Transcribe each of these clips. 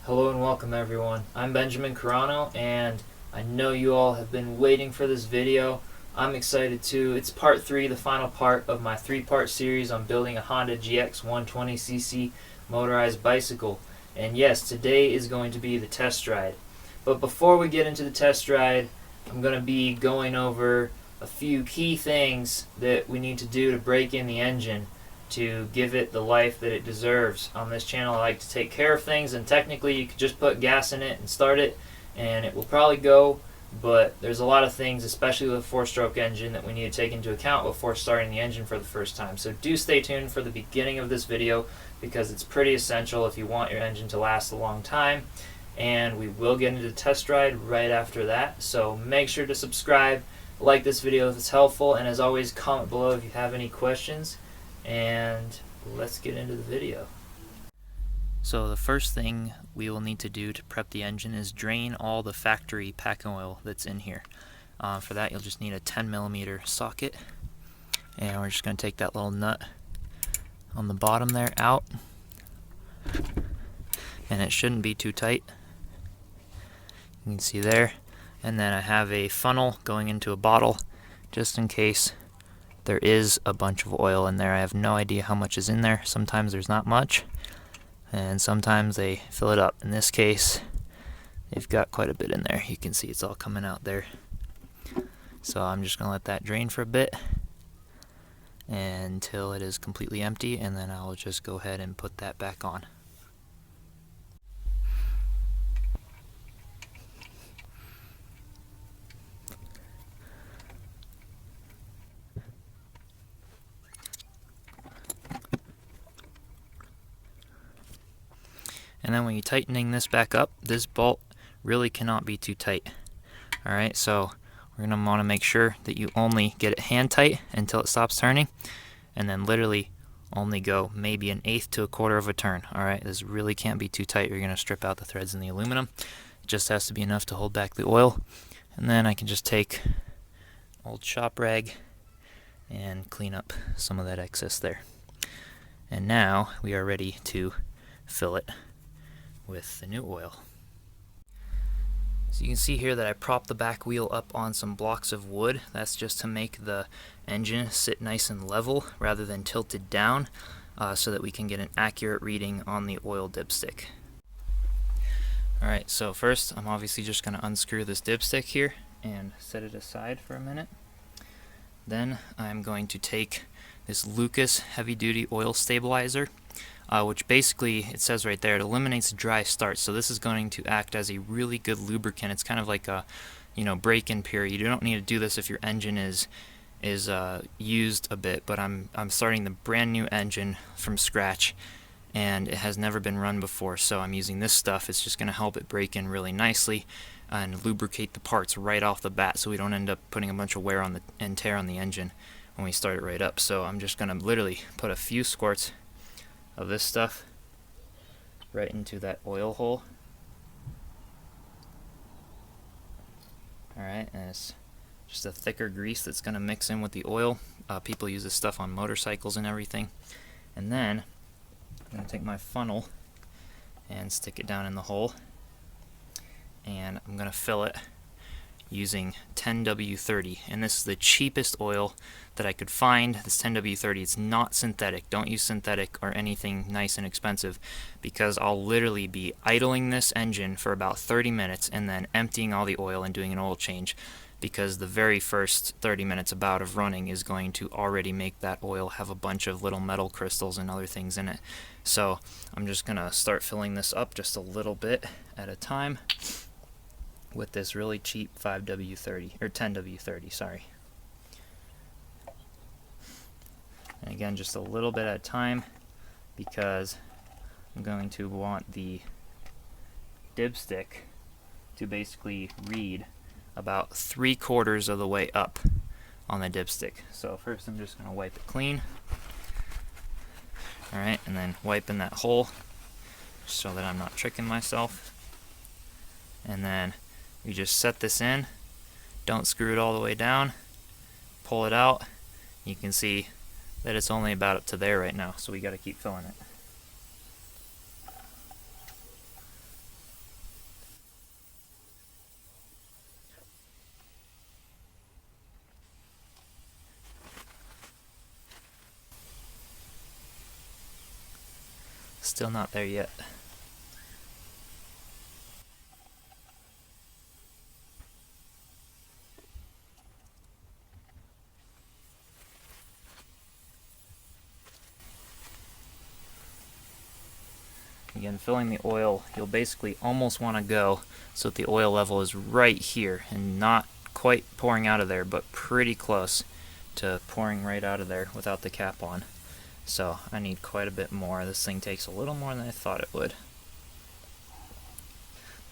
Hello and welcome everyone. I'm Benjamin Carano and I know you all have been waiting for this video. I'm excited too. It's part 3, the final part of my 3-part series on building a Honda GX 120cc motorized bicycle. And yes, today is going to be the test ride. But before we get into the test ride, I'm going to be going over a few key things that we need to do to break in the engine to give it the life that it deserves. On this channel I like to take care of things, and technically you could just put gas in it and start it and it will probably go, but there's a lot of things, especially with a 4-stroke engine, that we need to take into account before starting the engine for the first time. So do stay tuned for the beginning of this video because it's pretty essential if you want your engine to last a long time, and we will get into the test ride right after that. So make sure to subscribe, like this video if it's helpful, and as always comment below if you have any questions. And let's get into the video. So the first thing we will need to do to prep the engine is drain all the factory packing oil that's in here. For that you'll just need a 10mm socket, and we're just going to take that little nut on the bottom there out, and it shouldn't be too tight. You can see there. And then I have a funnel going into a bottle just in case there is a bunch of oil in there. I have no idea how much is in there. Sometimes there's not much, and sometimes they fill it up. In this case, they've got quite a bit in there. You can see it's all coming out there. So I'm just going to let that drain for a bit until it is completely empty, and then I'll just go ahead and put that back on. And then when you're tightening this back up, this bolt really cannot be too tight. Alright, so we're going to want to make sure that you only get it hand tight until it stops turning, and then literally only go maybe 1/8 to 1/4 of a turn. Alright, this really can't be too tight. You're going to strip out the threads in the aluminum. It just has to be enough to hold back the oil. And then I can just take an old shop rag and clean up some of that excess there. And now we are ready to fill it with the new oil. So you can see here that I propped the back wheel up on some blocks of wood. That's just to make the engine sit nice and level rather than tilted down, so that we can get an accurate reading on the oil dipstick. Alright, so first I'm obviously just going to unscrew this dipstick here and set it aside for a minute. Then I'm going to take this Lucas heavy duty oil stabilizer, which basically, it says right there, it eliminates dry starts. So this is going to act as a really good lubricant. It's kind of like a, break-in period. You don't need to do this if your engine is used a bit, but I'm starting the brand new engine from scratch, and it has never been run before. So I'm using this stuff. It's just going to help it break in really nicely and lubricate the parts right off the bat, so we don't end up putting a bunch of wear on and tear on the engine when we start it right up. So I'm just going to literally put a few squirts of this stuff right into that oil hole. Alright, and it's just a thicker grease that's going to mix in with the oil. People use this stuff on motorcycles and everything. And then I'm going to take my funnel and stick it down in the hole, and I'm going to fill it using 10W30, and this is the cheapest oil that I could find. This 10W30, it's not synthetic. Don't use synthetic or anything nice and expensive, because I'll literally be idling this engine for about 30 minutes and then emptying all the oil and doing an oil change, because the very first 30 minutes about of running is going to already make that oil have a bunch of little metal crystals and other things in it. So I'm just gonna start filling this up just a little bit at a time with this really cheap 5W30 or 10W30, sorry. And again, just a little bit at a time, because I'm going to want the dipstick to basically read about 3/4 of the way up on the dipstick. So first I'm just going to wipe it clean. Alright, and then wipe in that hole so that I'm not tricking myself. And then you just set this in, don't screw it all the way down, pull it out. You can see that it's only about up to there right now, so we got to keep filling it. Still not there yet. Again, filling the oil, you'll basically almost want to go so that the oil level is right here and not quite pouring out of there, but pretty close to pouring right out of there without the cap on. So I need quite a bit more. This thing takes a little more than I thought it would.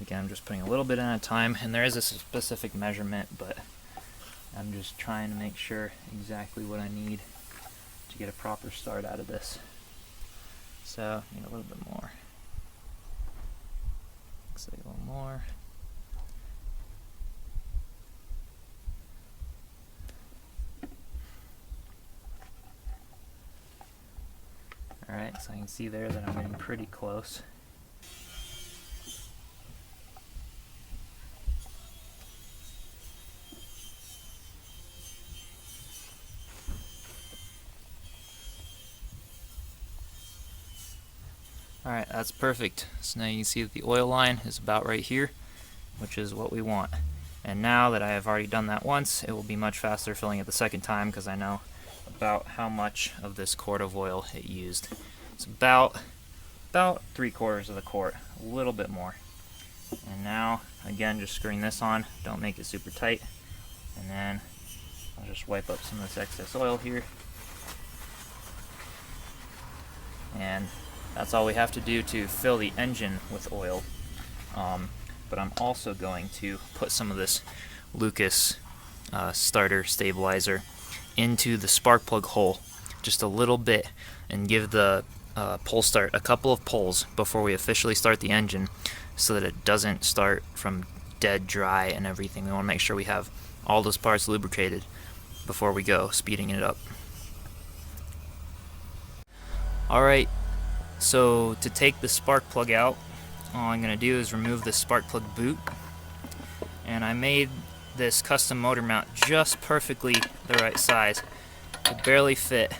Again, I'm just putting a little bit in at a time, and there is a specific measurement, but I'm just trying to make sure exactly what I need to get a proper start out of this. So I need a little bit more. Looks like a little more. Alright, so I can see there that I'm getting pretty close. Alright, that's perfect. So now you can see that the oil line is about right here, which is what we want. And now that I have already done that once, it will be much faster filling it the second time because I know about how much of this quart of oil it used. It's about 3/4 of the quart, a little bit more. And now, again, just screwing this on, don't make it super tight. And then I'll just wipe up some of this excess oil here. And that's all we have to do to fill the engine with oil. But I'm also going to put some of this Lucas starter stabilizer into the spark plug hole just a little bit and give the pull start a couple of pulls before we officially start the engine so that it doesn't start from dead dry and everything. We want to make sure we have all those parts lubricated before we go speeding it up. Alright, so to take the spark plug out, all I'm going to do is remove the spark plug boot, and I made this custom motor mount just perfectly the right size. It barely fit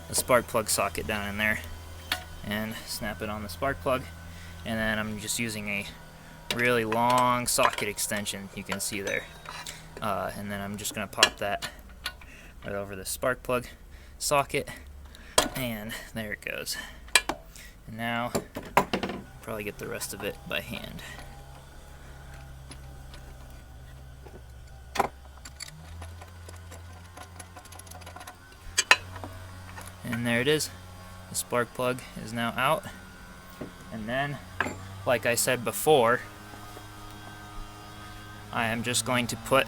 the spark plug socket down in there, and snap it on the spark plug, and then I'm just using a really long socket extension you can see there, and then I'm just going to pop that right over the spark plug socket, and there it goes. And now probably get the rest of it by hand. And there it is. The spark plug is now out. And then, like I said before, I am just going to put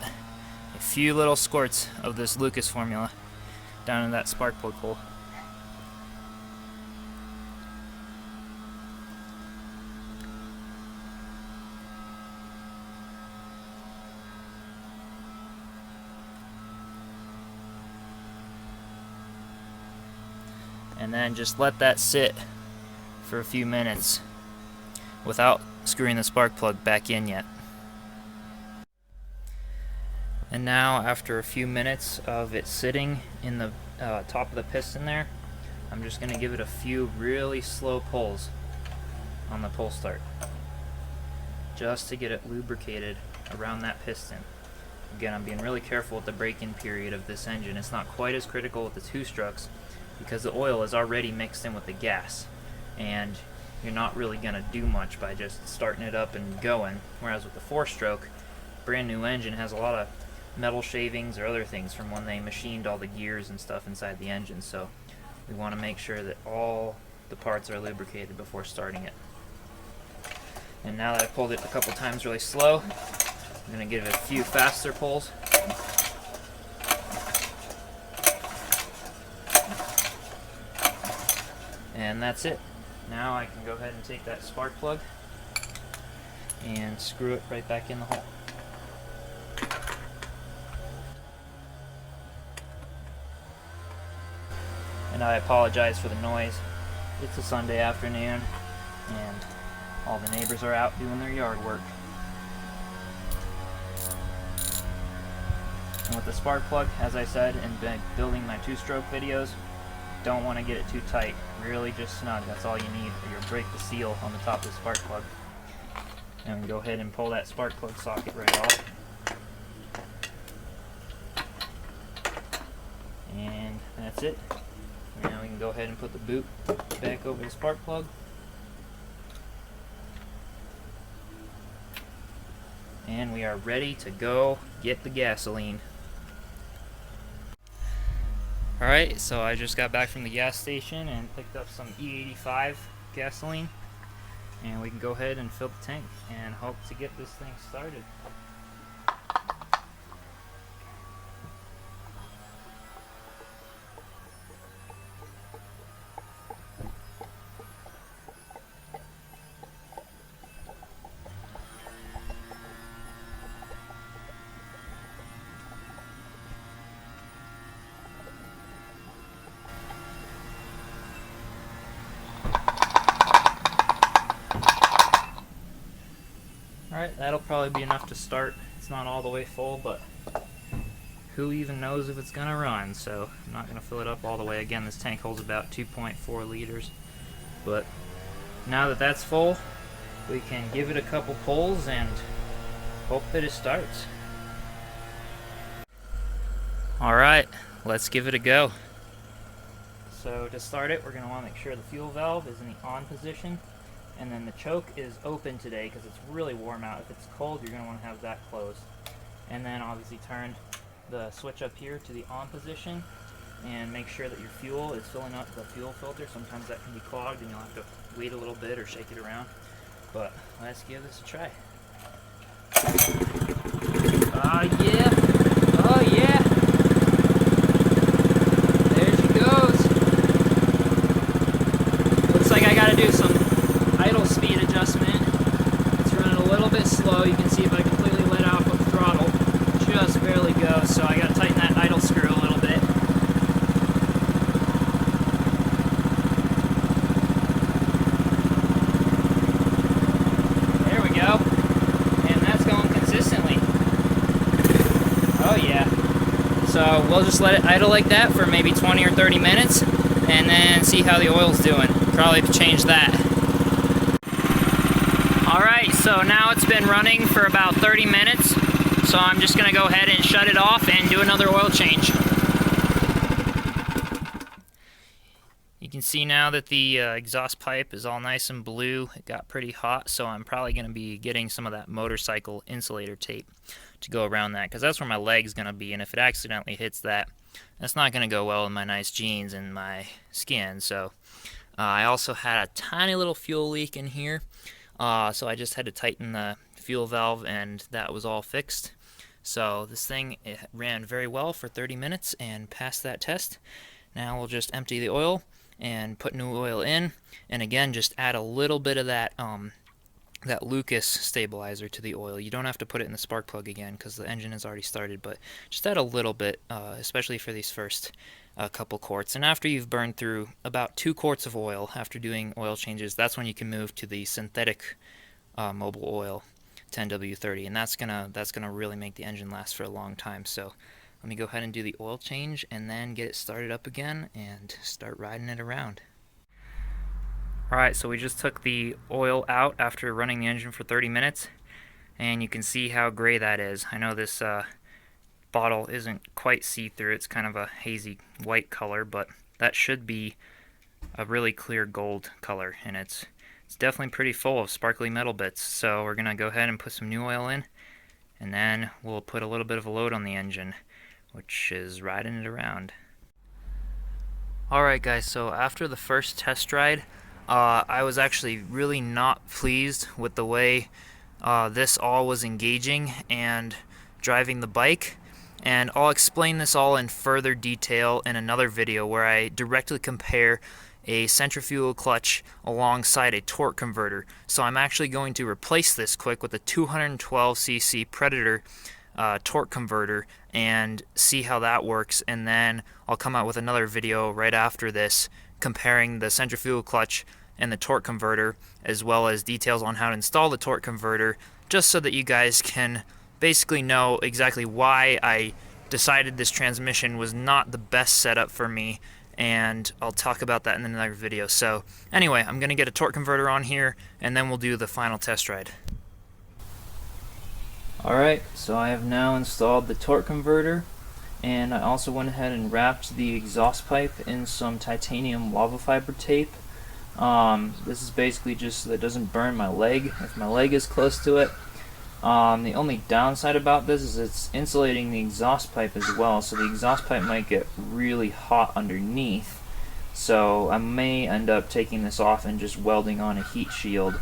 a few little squirts of this Lucas formula down in that spark plug hole. And then just let that sit for a few minutes without screwing the spark plug back in yet. And now, after a few minutes of it sitting in the top of the piston there, I'm just going to give it a few really slow pulls on the pull start just to get it lubricated around that piston. Again, I'm being really careful with the break-in period of this engine. It's not quite as critical with the two-strokes because the oil is already mixed in with the gas, and you're not really going to do much by just starting it up and going, whereas with the four-stroke, brand new engine has a lot of metal shavings or other things from when they machined all the gears and stuff inside the engine, so we want to make sure that all the parts are lubricated before starting it. And now that I pulled it a couple times really slow, I'm going to give it a few faster pulls. And that's it. Now I can go ahead and take that spark plug and screw it right back in the hole. And I apologize for the noise. It's a Sunday afternoon and all the neighbors are out doing their yard work. And with the spark plug, as I said in building my two-stroke videos, don't want to get it too tight. Really just snug. That's all you need, or you'll break the seal on the top of the spark plug. And we go ahead and pull that spark plug socket right off. And that's it. Now we can go ahead and put the boot back over the spark plug. And we are ready to go get the gasoline. Alright, so I just got back from the gas station and picked up some E85 gasoline. And we can go ahead and fill the tank and hope to get this thing started. Alright, that'll probably be enough to start. It's not all the way full, but who even knows if it's going to run, so I'm not going to fill it up all the way. Again, this tank holds about 2.4 liters, but now that that's full, we can give it a couple pulls and hope that it starts. Alright, let's give it a go. So to start it, we're going to want to make sure the fuel valve is in the on position. And then the choke is open today because it's really warm out. If it's cold, you're going to want to have that closed. And then obviously turn the switch up here to the on position and make sure that your fuel is filling up the fuel filter. Sometimes that can be clogged and you'll have to wait a little bit or shake it around. But let's give this a try. Oh yeah! Oh yeah! There she goes! Looks like I gotta do some idle speed adjustment. It's running a little bit slow. You can see if I completely let off of throttle, just barely goes, so I gotta tighten that idle screw a little bit. There we go. And that's going consistently. Oh yeah. So we'll just let it idle like that for maybe 20 or 30 minutes and then see how the oil's doing. Probably change that. Alright, so now it's been running for about 30 minutes, so I'm just going to go ahead and shut it off and do another oil change. You can see now that the exhaust pipe is all nice and blue. It got pretty hot, so I'm probably going to be getting some of that motorcycle insulator tape to go around that, because that's where my leg's going to be, and if it accidentally hits that, that's not going to go well with my nice jeans and my skin. So I also had a tiny little fuel leak in here. So I just had to tighten the fuel valve and that was all fixed. So this thing, it ran very well for 30 minutes and passed that test. Now we'll just empty the oil and put new oil in, and again just add a little bit of that that Lucas stabilizer to the oil. You don't have to put it in the spark plug again because the engine has already started, but just add a little bit, especially for these first couple quarts. And after you've burned through about 2 quarts of oil after doing oil changes, that's when you can move to the synthetic mobile oil 10W30, and that's gonna really make the engine last for a long time. So let me go ahead and do the oil change and then get it started up again and start riding it around. Alright, so we just took the oil out after running the engine for 30 minutes, and you can see how gray that is. I know this bottle isn't quite see-through, it's kind of a hazy white color, but that should be a really clear gold color, and it's definitely pretty full of sparkly metal bits. So we're gonna go ahead and put some new oil in, and then we'll put a little bit of a load on the engine, which is riding it around. Alright guys, so after the first test ride, I was actually really not pleased with the way this all was engaging and driving the bike, and I'll explain this all in further detail in another video where I directly compare a centrifugal clutch alongside a torque converter. So I'm actually going to replace this quick with a 212cc Predator torque converter and see how that works, and then I'll come out with another video right after this comparing the centrifugal clutch and the torque converter, as well as details on how to install the torque converter, just so that you guys can basically know exactly why I decided this transmission was not the best setup for me and I'll talk about that in another video. So anyway, I'm going to get a torque converter on here, and then we'll do the final test ride. Alright, so I have now installed the torque converter, and I also went ahead and wrapped the exhaust pipe in some titanium lava fiber tape. This is basically just so that it doesn't burn my leg if my leg is close to it. The only downside about this is it's insulating the exhaust pipe as well, so the exhaust pipe might get really hot underneath. So I may end up taking this off and just welding on a heat shield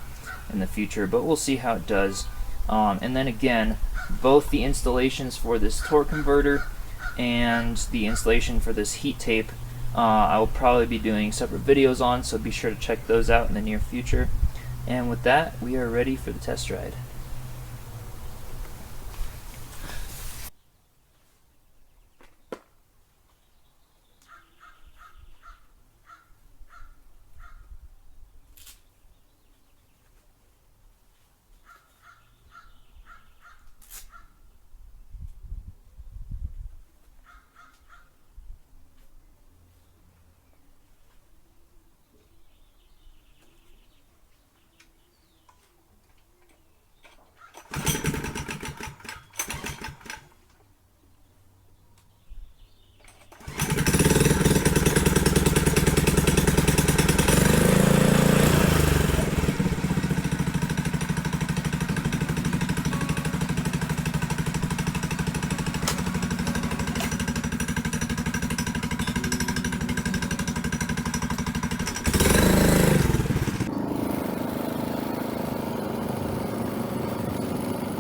in the future, but we'll see how it does. And then again, both the installations for this torque converter and the installation for this heat tape I will probably be doing separate videos on, so be sure to check those out in the near future. And with that, we are ready for the test ride.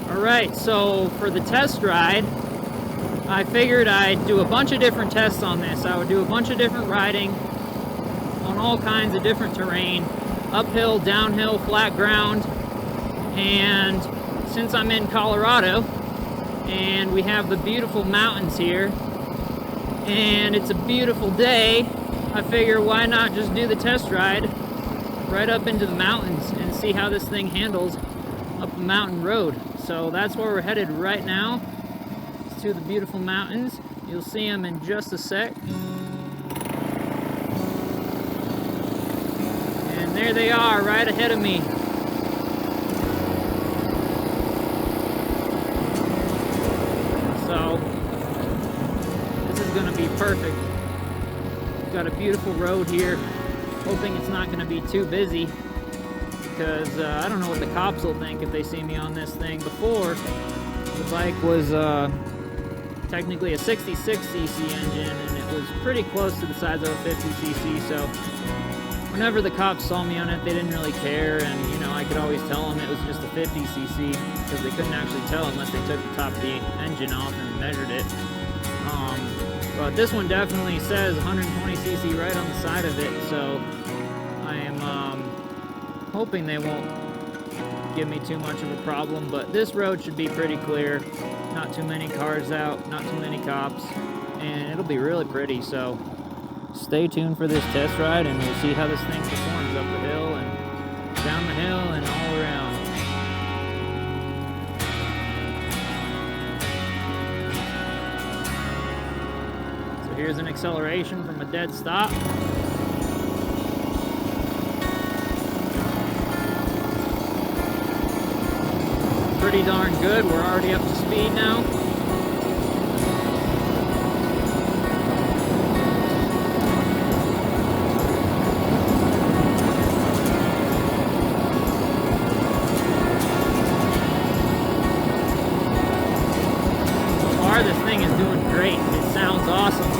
Alright, so for the test ride, I figured I'd do a bunch of different tests on this. I would do a bunch of different riding on all kinds of different terrain, uphill, downhill, flat ground. And since I'm in Colorado and we have the beautiful mountains here and it's a beautiful day, I figure why not just do the test ride right up into the mountains and see how this thing handles up a mountain road. So that's where we're headed right now, to the beautiful mountains. You'll see them in just a sec. And there they are, right ahead of me. So this is going to be perfect. We've got a beautiful road here. Hoping it's not going to be too busy, because I don't know what the cops will think if they see me on this thing. Before, the bike was technically a 66cc engine, and it was pretty close to the size of a 50cc, so whenever the cops saw me on it, they didn't really care, and you know, I could always tell them it was just a 50cc, because they couldn't actually tell unless they took the top of the engine off and measured it. But this one definitely says 120cc right on the side of it, so I am hoping they won't give me too much of a problem, but this road should be pretty clear. Not too many cars out, not too many cops, and it'll be really pretty. So stay tuned for this test ride and we'll see how this thing performs up the hill and down the hill and all around. So here's an acceleration from a dead stop. Pretty darn good. We're already up to speed now. So far, this thing is doing great. It sounds awesome.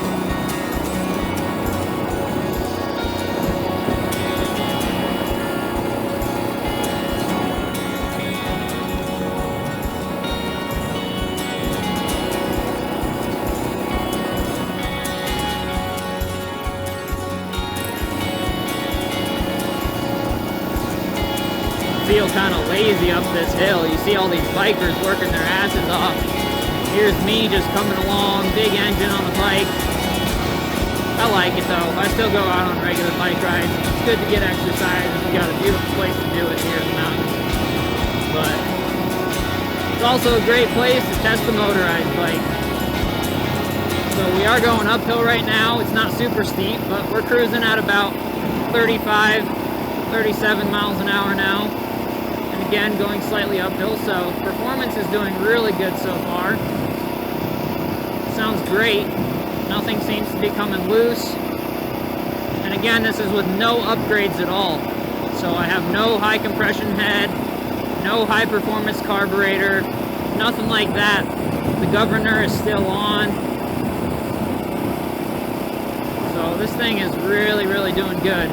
Feel kind of lazy up this hill. You see all these bikers working their asses off. Here's me just coming along, big engine on the bike. I like it though. I still go out on regular bike rides. It's good to get exercise. We got a beautiful place to do it here in the mountains. But it's also a great place to test the motorized bike. So we are going uphill right now. It's not super steep, but we're cruising at about 35, 37 miles an hour now. And again, going slightly uphill, so performance is doing really good so far. Sounds great. Nothing seems to be coming loose. And again, this is with no upgrades at all. So I have no high compression head, no high performance carburetor, nothing like that. The governor is still on. So this thing is really, really doing good.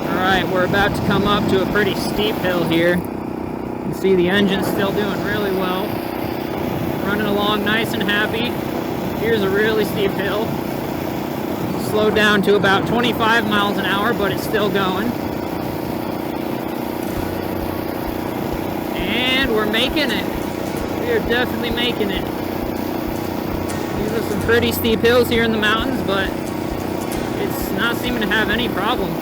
Alright, we're about to come up to a pretty steep hill here. You can see the engine's still doing really well. Running along nice and happy. Here's a really steep hill. Slowed down to about 25 miles an hour, but it's still going. And we're making it. We are definitely making it. These are some pretty steep hills here in the mountains, but it's not seeming to have any problem.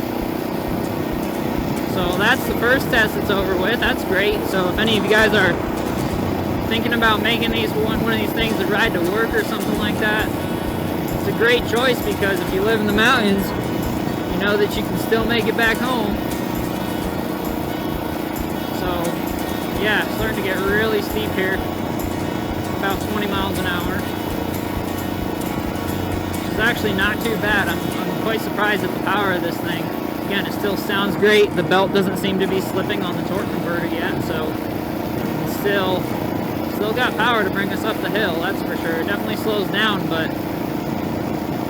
So that's the first test that's over with. That's great. So if any of you guys are thinking about making one of these things to ride to work or something like that, it's a great choice, because if you live in the mountains, you know that you can still make it back home. So yeah, it's starting to get really steep here, about 20 miles an hour. Which is actually not too bad. I'm quite surprised at the power of this thing. Again, it still sounds great. The belt doesn't seem to be slipping on the torque converter yet, so it's still got power to bring us up the hill, that's for sure. It definitely slows down, but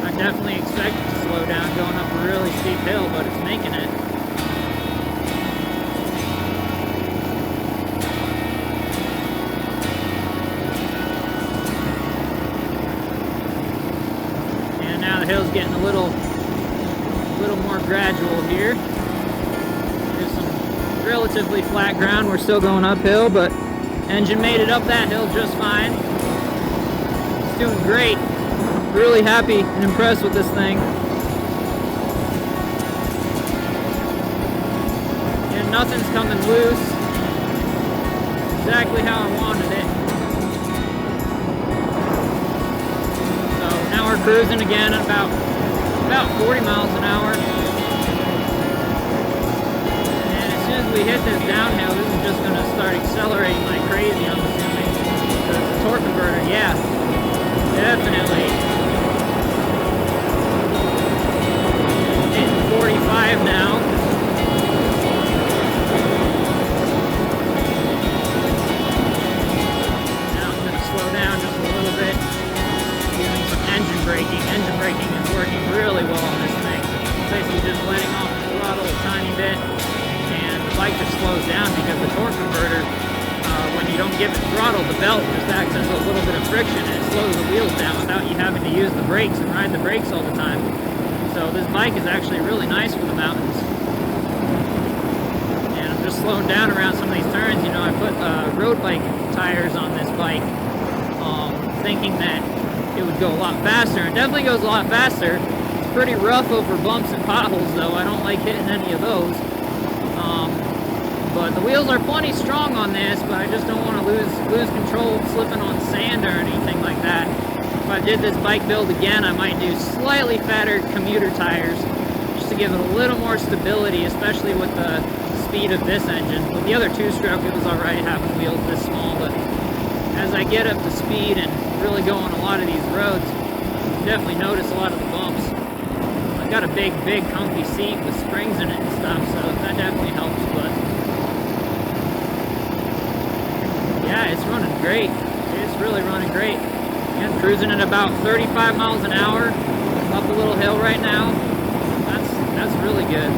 I definitely expect it to slow down going up a really steep hill, but it's making it. And now the hill's getting a little more gradual here. There's some relatively flat ground. We're still going uphill, but engine made it up that hill just fine. It's doing great. Really happy and impressed with this thing. And nothing's coming loose. Exactly how I wanted it. So now we're cruising again at about 40 miles an hour. And as soon as we hit this downhill, this is just going to start accelerating like crazy, I'm assuming. The torque converter, yeah, definitely. Hitting 45 now. Now I'm going to slow down just a little bit. Doing some engine braking. Engine braking is working really well on this thing. Basically just letting off the throttle a tiny bit, and the bike just slows down because the torque converter, when you don't give it throttle, the belt just acts as a little bit of friction, and it slows the wheels down without you having to use the brakes and ride the brakes all the time. So this bike is actually really nice for the mountains. And I'm just slowing down around some of these turns. You know, I put road bike tires on this bike, thinking that it would go a lot faster. It definitely goes a lot faster. It's pretty rough over bumps and potholes, though. I don't like hitting any of those. But the wheels are plenty strong on this, but I just don't want to lose control slipping on sand or anything like that. If I did this bike build again, I might do slightly fatter commuter tires just to give it a little more stability, especially with the speed of this engine. With the other two-stroke, it was alright having wheels this small, but as I get up to speed and really go on a lot of these roads, you definitely notice a lot of the bumps. I've got a big comfy seat with springs in it and stuff, so that definitely helps. But yeah, it's running great. It's really running great. Again, cruising at about 35 miles an hour up a little hill right now. That's really good.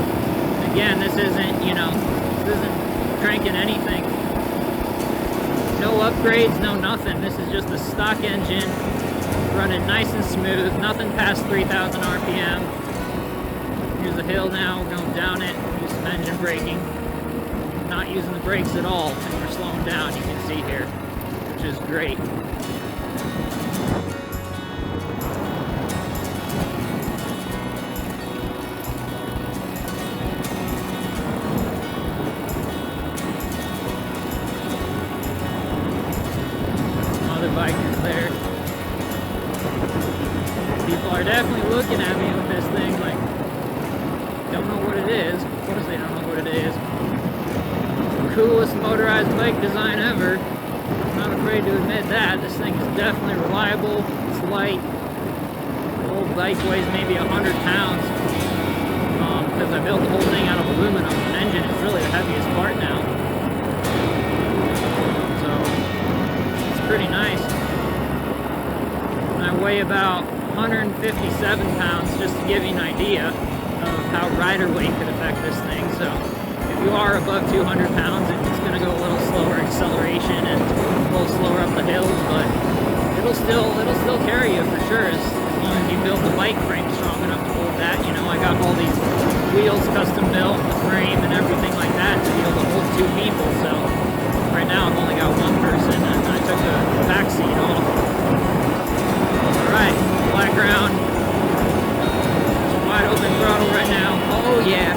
Again, this isn't cranking anything. No upgrades, no nothing. This is just a stock engine running nice and smooth, nothing past 3,000 RPM. Here's a hill now, we're going down it, do some engine braking. Not using the brakes at all, and we're slowing down, you can see here, which is great. coolest motorized bike design ever. I'm not afraid to admit that. This thing is definitely reliable. It's light. The whole bike weighs maybe 100 pounds because I built the whole thing out of aluminum. The engine is really the heaviest part now. So it's pretty nice. And I weigh about 157 pounds, just to give you an idea of how rider weight could affect this thing. So if you are above 200 pounds, it's going to go a little slower acceleration and a little slower up the hills, but it'll still carry you for sure, as long as you build the bike frame strong enough to hold that. You know, I got all these wheels custom built, the frame and everything like that to be able to hold 2 people. So right now I've only got 1 person, and I took the back seat off. All right, flat ground. Wide open throttle right now. Oh yeah.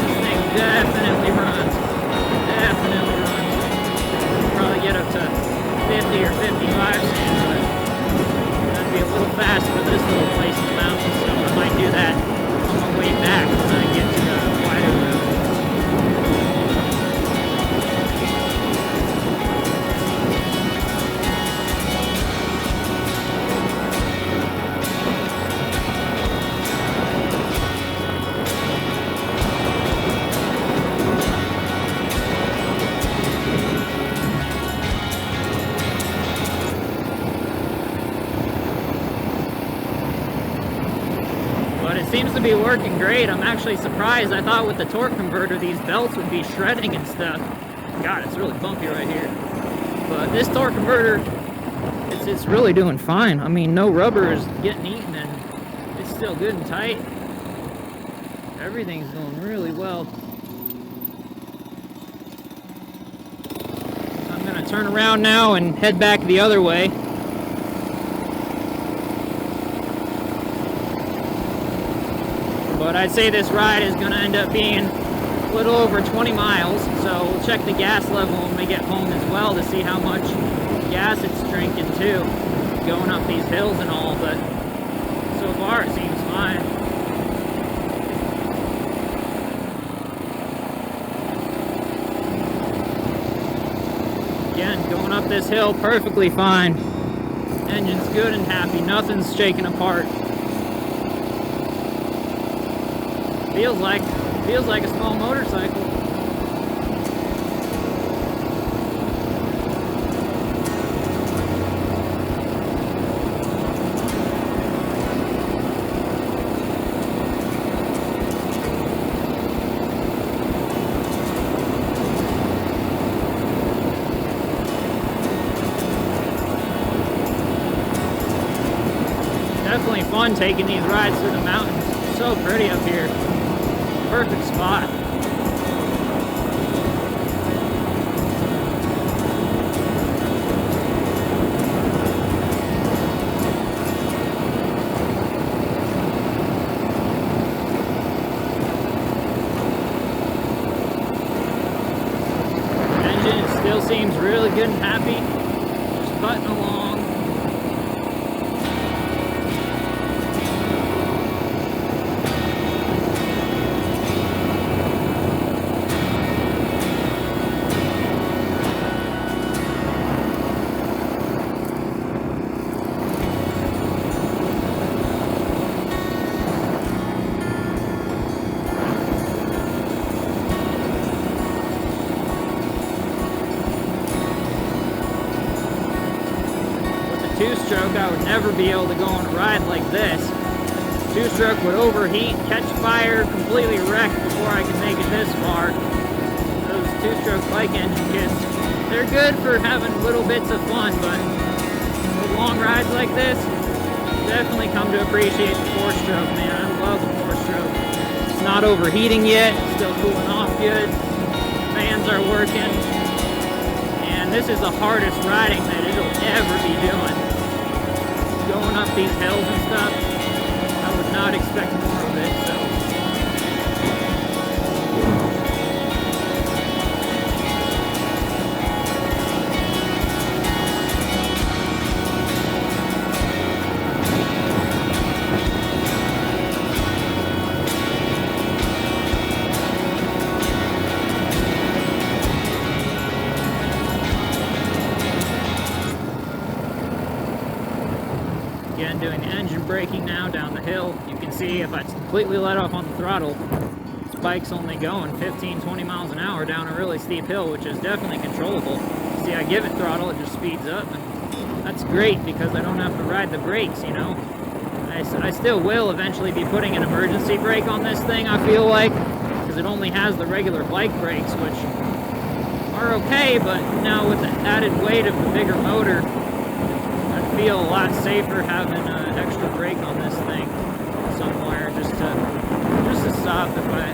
This thing definitely runs. Definitely runs. Probably get up to 50 or 55 soon, but that'd be a little fast for this little place in the mountains, so I might do that on my way back when I get to the wider road. Seems to be working great. I'm actually surprised. I thought with the torque converter these belts would be shredding and stuff. God, it's really bumpy right here. But this torque converter, it's really doing fine. I mean, no rubber is getting eaten and it's still good and tight. Everything's going really well. So I'm gonna turn around now and head back the other way. But I'd say this ride is going to end up being a little over 20 miles, so we'll check the gas level when we get home as well to see how much gas it's drinking too, going up these hills and all, but so far it seems fine. Again, going up this hill perfectly fine. Engine's good and happy, nothing's shaking apart. Feels like a small motorcycle. Definitely fun taking these rides through the mountains. It's so pretty up here. Perfect spot. Engine still seems really good and happy. Just butting along. Two-stroke, I would never be able to go on a ride like this. Two-stroke would overheat, catch fire, completely wreck before I could make it this far. Those two-stroke bike engine kits, they're good for having little bits of fun, but with long rides like this, definitely come to appreciate the four-stroke, man. I love the four-stroke. It's not overheating yet, it's still cooling off good. Fans are working. And this is the hardest riding that it'll ever be doing. Going up these hills and stuff, I would not expect more of it, so. I'm doing the engine braking now down the hill. You can see if I completely let off on the throttle, this bike's only going 15, 20 miles an hour down a really steep hill, which is definitely controllable. See, I give it throttle, it just speeds up, and that's great because I don't have to ride the brakes, you know. I still will eventually be putting an emergency brake on this thing, I feel like, because it only has the regular bike brakes, which are okay, but now with the added weight of the bigger motor, I feel a lot safer having an extra brake on this thing somewhere just to stop if I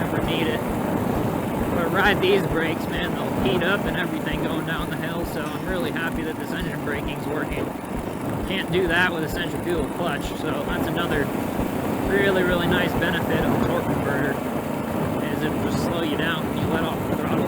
ever need it. If I ride these brakes, man, they'll heat up and everything going down the hill, so I'm really happy that this engine braking's working. Can't do that with a centrifugal clutch, so that's another really, really nice benefit of a torque converter, is it'll just slow you down when you let off the throttle.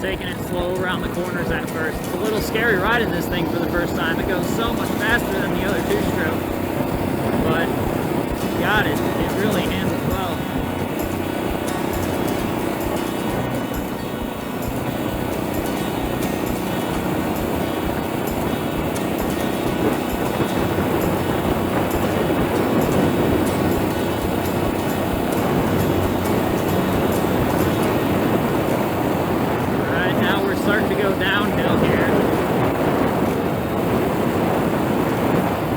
Taking it slow around the corners at first. It's a little scary riding this thing for the first time. It goes so much faster than the other two-stroke, but got it. It really handles well. Starting to go downhill here.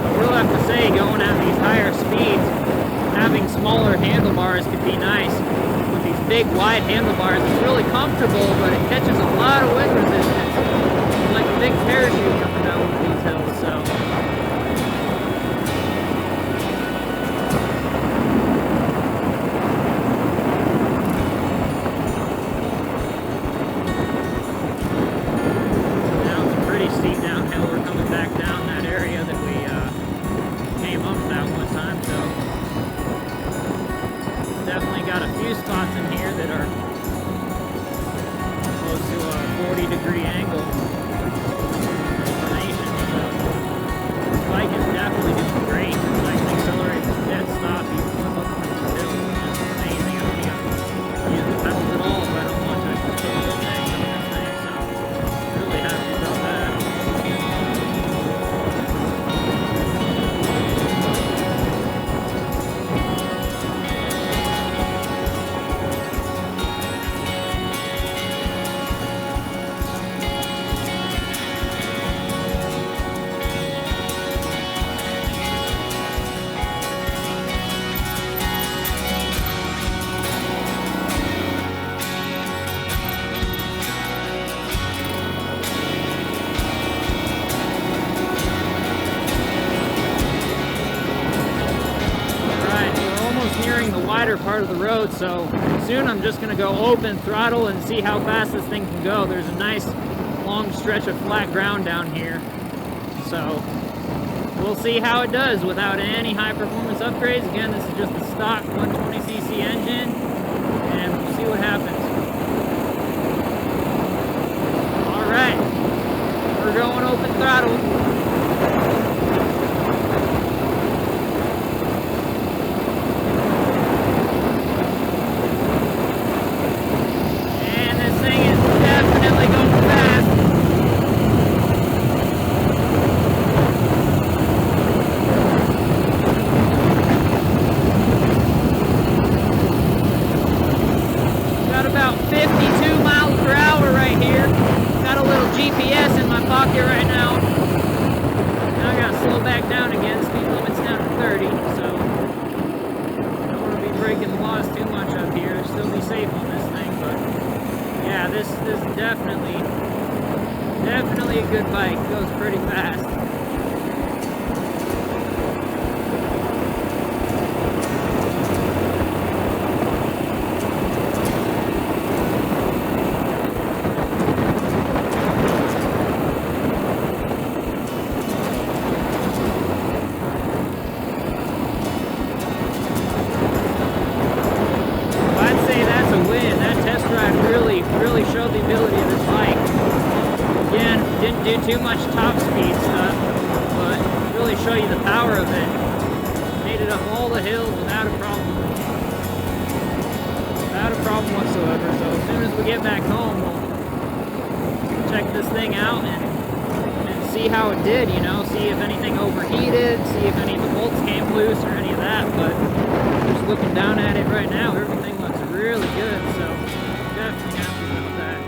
I will have to say, going at these higher speeds, having smaller handlebars could be nice. With these big, wide handlebars, it's really comfortable, but it catches a lot of wind resistance. It's like a big parachute coming down one of these hills, so. Steep downhill. We're coming back down that area that we came up that one time, so definitely got a few spots in here that are close to a 40-degree angle inclination, so this bike is definitely doing great. I can accelerate from dead stop, even flip up from the hill, which is amazing. I don't even use the pedals at all if I don't want to. I just put the thing on this thing, so really happy about that. Nearing the wider part of the road, so soon I'm just going to go open throttle and see how fast this thing can go. There's a nice long stretch of flat ground down here, so we'll see how it does without any high performance upgrades. Again, this is just a stock 120cc engine, and we'll see what happens. Alright, we're going open throttle. About 52 miles per hour right here. Got a little GPS in my pocket right now. too much top speed stuff, but really show you the power of it. Made it up all the hills without a problem. Without a problem whatsoever. So as soon as we get back home, we'll check this thing out and see how it did, you know, see if anything overheated, see if any of the bolts came loose or any of that. But just looking down at it right now, everything looks really good, so definitely happy about that.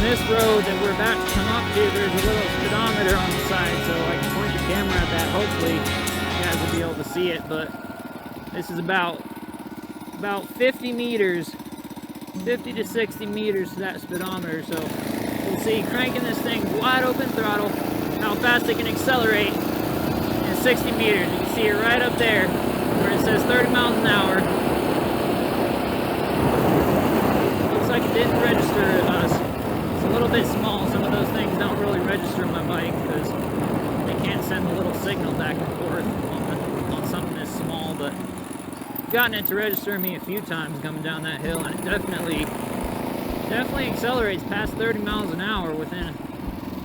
This road that we're about to come up to, there's a little speedometer on the side, so I can point the camera at that. Hopefully you guys will be able to see it, but this is about 50 meters, 50 to 60 meters to that speedometer. So we'll see, cranking this thing wide open throttle, how fast it can accelerate in 60 meters. You can see it right up there where it says 30 miles an hour. Looks like it didn't register us. A little bit small. Some of those things don't really register my bike because they can't send a little signal back and forth on something this small, but I've gotten it to register me a few times coming down that hill, and it definitely accelerates past 30 miles an hour within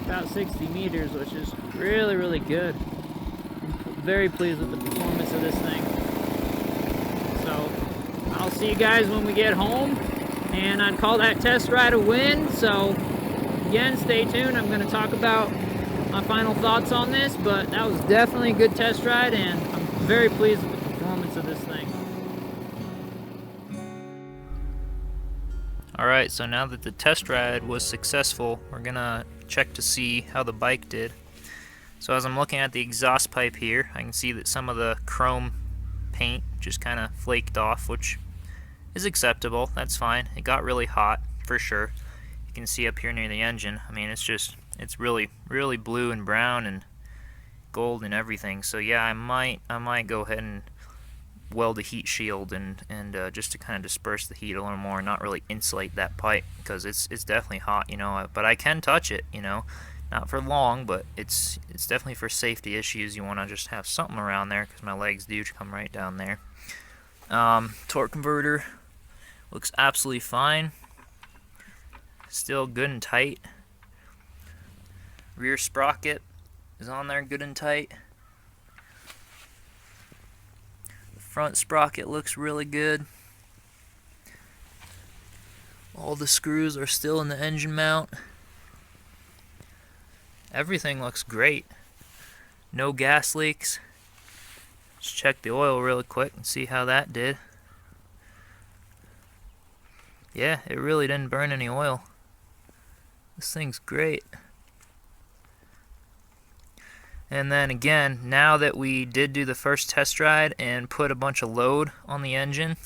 about 60 meters, which is really, really good. I'm very pleased with the performance of this thing. So I'll see you guys when we get home, and I'd call that test ride a win. So again, stay tuned. I'm going to talk about my final thoughts on this, but that was definitely a good test ride, and I'm very pleased with the performance of this thing. Alright, so now that the test ride was successful, we're going to check to see how the bike did. So as I'm looking at the exhaust pipe here, I can see that some of the chrome paint just kind of flaked off, which is acceptable. That's fine. It got really hot, for sure. You can see up here near the engine, I mean, it's really, really blue and brown and gold and everything. So yeah, I might go ahead and weld a heat shield and just to kind of disperse the heat a little more, not really insulate that pipe, because it's definitely hot, you know. But I can touch it, you know, not for long, but it's definitely for safety issues. You want to just have something around there, because my legs do come right down there. Torque converter looks absolutely fine. Still good and tight. Rear sprocket is on there good and tight. The front sprocket looks really good. All the screws are still in the engine mount. Everything looks great. No gas leaks. Let's check the oil really quick and see how that did. Yeah, it really didn't burn any oil. This thing's great. And then again, now that we did do the first test ride and put a bunch of load on the engine,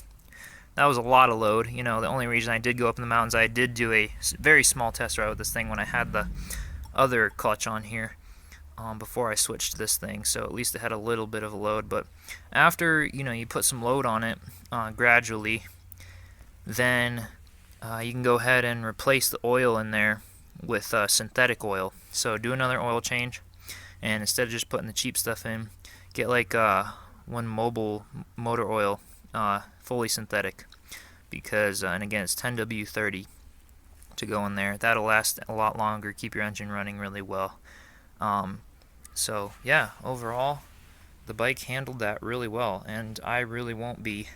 that was a lot of load. You know, the only reason I did go up in the mountains, I did do a very small test ride with this thing when I had the other clutch on here before I switched to this thing, so at least it had a little bit of a load. But after, you know, you put some load on it gradually, then you can go ahead and replace the oil in there with synthetic oil. So do another oil change, and instead of just putting the cheap stuff in, get like one mobile motor oil, fully synthetic, because and again, it's 10W30, to go in there. That'll last a lot longer, keep your engine running really well. So yeah, overall the bike handled that really well, and I really won't be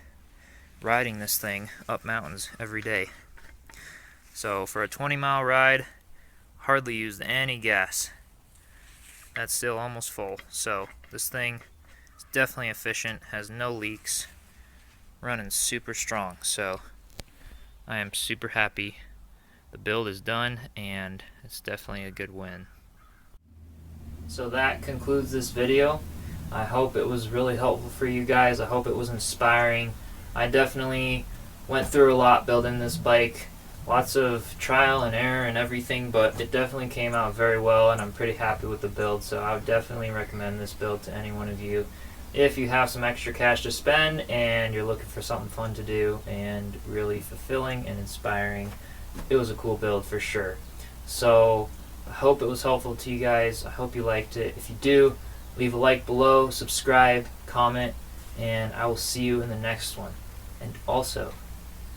riding this thing up mountains every day. So for a 20-mile ride, hardly used any gas. That's still almost full. So this thing is definitely efficient, has no leaks, running super strong. So I am super happy. The build is done, and it's definitely a good win. So that concludes this video. I hope it was really helpful for you guys. I hope it was inspiring. I definitely went through a lot building this bike. Lots of trial and error and everything, but it definitely came out very well, and I'm pretty happy with the build. So I would definitely recommend this build to any one of you if you have some extra cash to spend and you're looking for something fun to do and really fulfilling and inspiring. It was a cool build for sure. So I hope it was helpful to you guys. I hope you liked it. If you do, leave a like below, subscribe, comment, and I will see you in the next one. And also,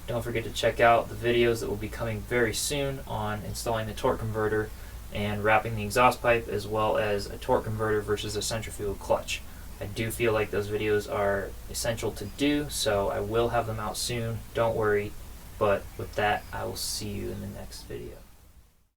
don't forget to check out the videos that will be coming very soon on installing the torque converter and wrapping the exhaust pipe, as well as a torque converter versus a centrifugal clutch. I do feel like those videos are essential to do, so I will have them out soon. Don't worry. But with that, I will see you in the next video.